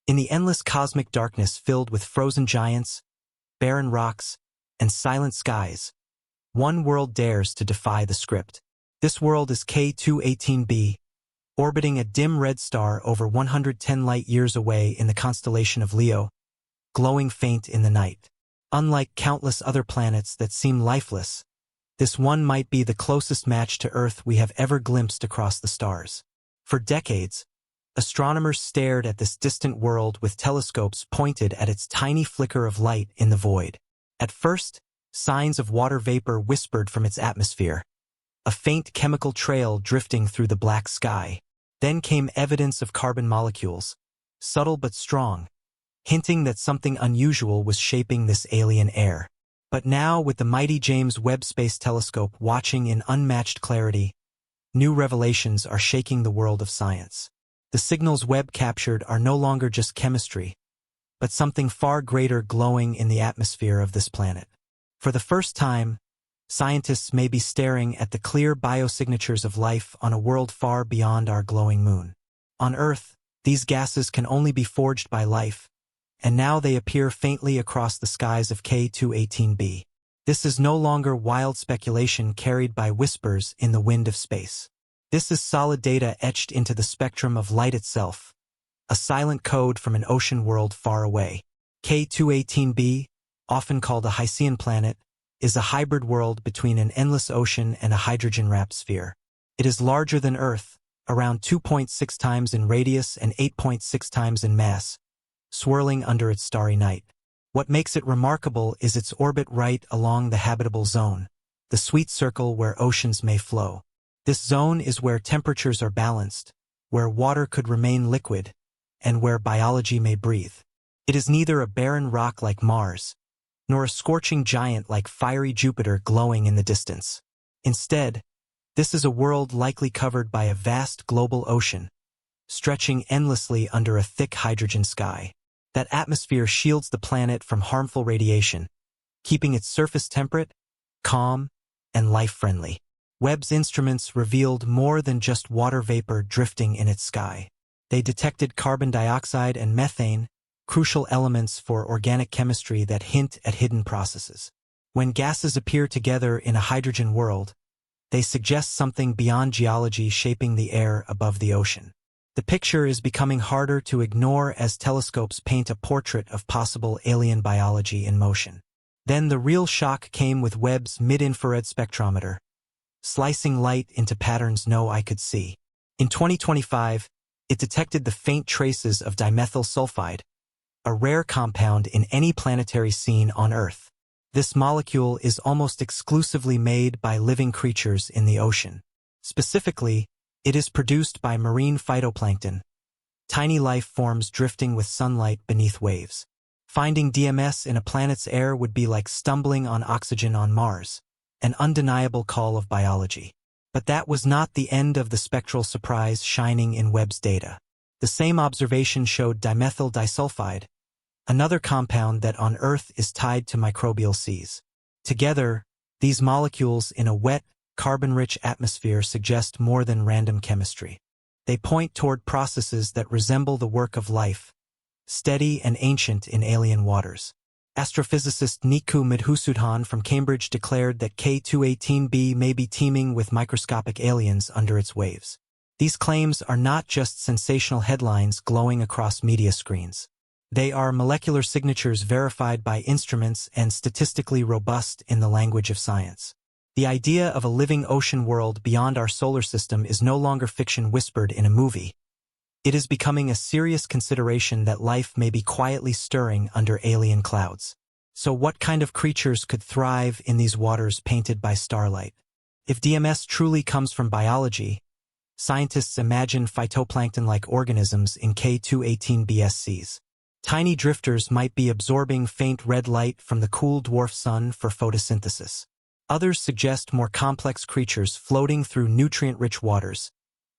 In the endless cosmic darkness filled with frozen giants, barren rocks, and silent skies, one world dares to defy the script. This world is K218b, orbiting a dim red star over 110 light-years away in the constellation of Leo, glowing faint in the night. Unlike countless other planets that seem lifeless, this one might be the closest match to Earth we have ever glimpsed across the stars. For decades, astronomers stared at this distant world with telescopes pointed at its tiny flicker of light in the void. At first, signs of water vapor whispered from its atmosphere, a faint chemical trail drifting through the black sky. Then came evidence of carbon molecules, subtle but strong, hinting that something unusual was shaping this alien air. But now, with the mighty James Webb Space Telescope watching in unmatched clarity, new revelations are shaking the world of science. The signals Webb captured are no longer just chemistry, but something far greater glowing in the atmosphere of this planet. For the first time, scientists may be staring at the clear biosignatures of life on a world far beyond our glowing moon. On Earth, these gases can only be forged by life, and now they appear faintly across the skies of K218b. This is no longer wild speculation carried by whispers in the wind of space. This is solid data etched into the spectrum of light itself, a silent code from an ocean world far away. K218b, often called a Hycean planet, is a hybrid world between an endless ocean and a hydrogen-wrapped sphere. It is larger than Earth, around 2.6 times in radius and 8.6 times in mass, swirling under its starry night. What makes it remarkable is its orbit right along the habitable zone, the sweet circle where oceans may flow. This zone is where temperatures are balanced, where water could remain liquid, and where biology may breathe. It is neither a barren rock like Mars, nor a scorching giant like fiery Jupiter glowing in the distance. Instead, this is a world likely covered by a vast global ocean, stretching endlessly under a thick hydrogen sky. That atmosphere shields the planet from harmful radiation, keeping its surface temperate, calm, and life-friendly. Webb's instruments revealed more than just water vapor drifting in its sky. They detected carbon dioxide and methane, crucial elements for organic chemistry that hint at hidden processes. When gases appear together in a hydrogen world, they suggest something beyond geology shaping the air above the ocean. The picture is becoming harder to ignore as telescopes paint a portrait of possible alien biology in motion. Then the real shock came with Webb's mid-infrared spectrometer, slicing light into patterns no eye could see. In 2025, it detected the faint traces of dimethyl sulfide, a rare compound in any planetary scene on Earth. This molecule is almost exclusively made by living creatures in the ocean. Specifically, it is produced by marine phytoplankton, tiny life forms drifting with sunlight beneath waves. Finding DMS in a planet's air would be like stumbling on oxygen on Mars, an undeniable call of biology. But that was not the end of the spectral surprise shining in Webb's data. The same observation showed dimethyl disulfide, another compound that on Earth is tied to microbial seas. Together, these molecules in a wet, carbon-rich atmosphere suggest more than random chemistry. They point toward processes that resemble the work of life, steady and ancient in alien waters. Astrophysicist Niku Madhusudhan from Cambridge declared that K218b may be teeming with microscopic aliens under its waves. These claims are not just sensational headlines glowing across media screens. They are molecular signatures verified by instruments and statistically robust in the language of science. The idea of a living ocean world beyond our solar system is no longer fiction whispered in a movie. It is becoming a serious consideration that life may be quietly stirring under alien clouds. So what kind of creatures could thrive in these waters painted by starlight? If DMS truly comes from biology, scientists imagine phytoplankton-like organisms in K218b seas. Tiny drifters might be absorbing faint red light from the cool dwarf sun for photosynthesis. Others suggest more complex creatures floating through nutrient-rich waters,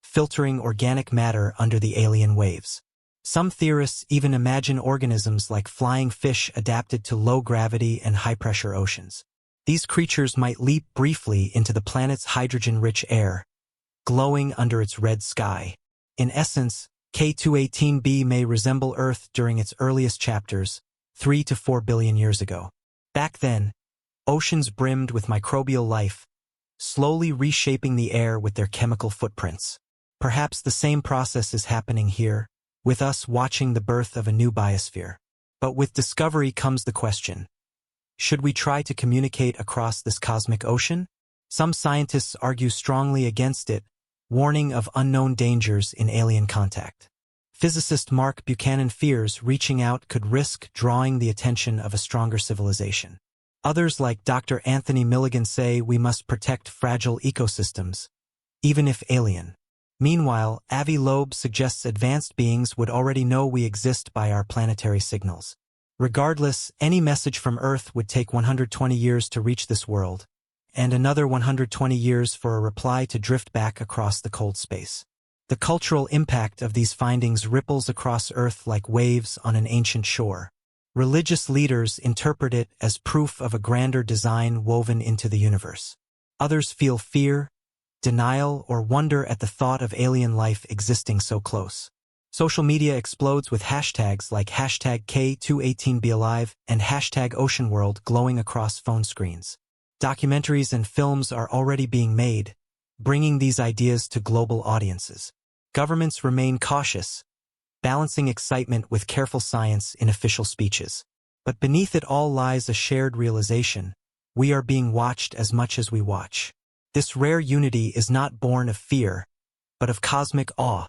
filtering organic matter under the alien waves. Some theorists even imagine organisms like flying fish adapted to low gravity and high-pressure oceans. These creatures might leap briefly into the planet's hydrogen-rich air, glowing under its red sky. In essence, K218b may resemble Earth during its earliest chapters, 3 to 4 billion years ago. Back then, oceans brimmed with microbial life, slowly reshaping the air with their chemical footprints. Perhaps the same process is happening here, with us watching the birth of a new biosphere. But with discovery comes the question: should we try to communicate across this cosmic ocean? Some scientists argue strongly against it, warning of unknown dangers in alien contact. Physicist Mark Buchanan fears reaching out could risk drawing the attention of a stronger civilization. Others like Dr. Anthony Milligan say we must protect fragile ecosystems, even if alien. Meanwhile, Avi Loeb suggests advanced beings would already know we exist by our planetary signals. Regardless, any message from Earth would take 120 years to reach this world, and another 120 years for a reply to drift back across the cold space. The cultural impact of these findings ripples across Earth like waves on an ancient shore. Religious leaders interpret it as proof of a grander design woven into the universe. Others feel fear, denial, or wonder at the thought of alien life existing so close. Social media explodes with hashtags like hashtag K218BAlive and hashtag OceanWorld glowing across phone screens. Documentaries and films are already being made, bringing these ideas to global audiences. Governments remain cautious, balancing excitement with careful science in official speeches. But beneath it all lies a shared realization: we are being watched as much as we watch. This rare unity is not born of fear, but of cosmic awe,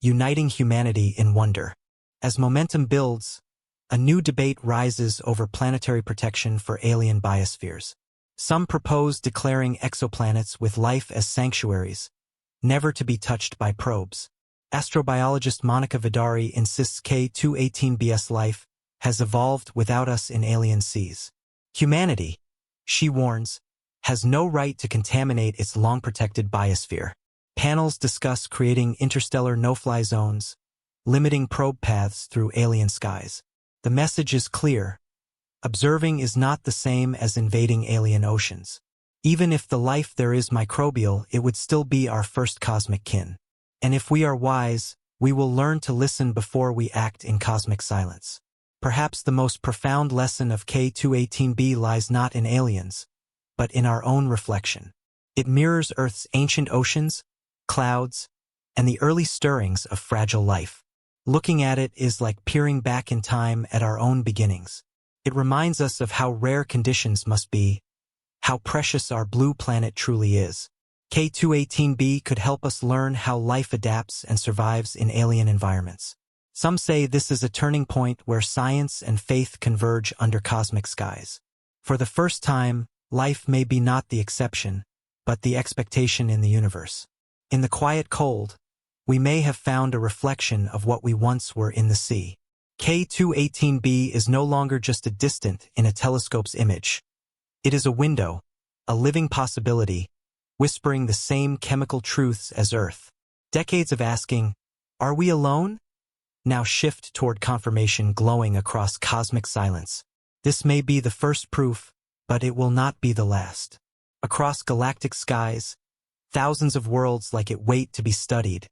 uniting humanity in wonder. As momentum builds, a new debate rises over planetary protection for alien biospheres. Some propose declaring exoplanets with life as sanctuaries, never to be touched by probes. Astrobiologist Monica Vidari insists K218b's life has evolved without us in alien seas. Humanity, she warns, has no right to contaminate its long-protected biosphere. Panels discuss creating interstellar no-fly zones, limiting probe paths through alien skies. The message is clear: observing is not the same as invading alien oceans. Even if the life there is microbial, it would still be our first cosmic kin. And if we are wise, we will learn to listen before we act in cosmic silence. Perhaps the most profound lesson of K218b lies not in aliens, but in our own reflection. It mirrors Earth's ancient oceans, clouds, and the early stirrings of fragile life. Looking at it is like peering back in time at our own beginnings. It reminds us of how rare conditions must be, how precious our blue planet truly is. K218b could help us learn how life adapts and survives in alien environments. Some say this is a turning point where science and faith converge under cosmic skies. For the first time, life may be not the exception, but the expectation in the universe. In the quiet cold, we may have found a reflection of what we once were in the sea. K218b is no longer just a distant in a telescope's image. It is a window, a living possibility, whispering the same chemical truths as Earth. Decades of asking, "Are we alone?" now shift toward confirmation glowing across cosmic silence. This may be the first proof, but it will not be the last. Across galactic skies, thousands of worlds like it wait to be studied,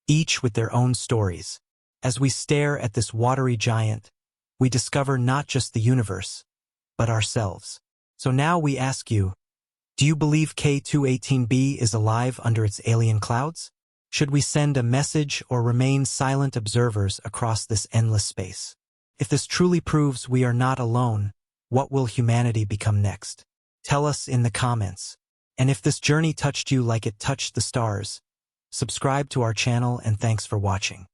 each with their own stories. As we stare at this watery giant, we discover not just the universe, but ourselves. So now we ask you, do you believe K218b is alive under its alien clouds? Should we send a message or remain silent observers across this endless space? If this truly proves we are not alone, what will humanity become next? Tell us in the comments. And if this journey touched you like it touched the stars, subscribe to our channel and thanks for watching.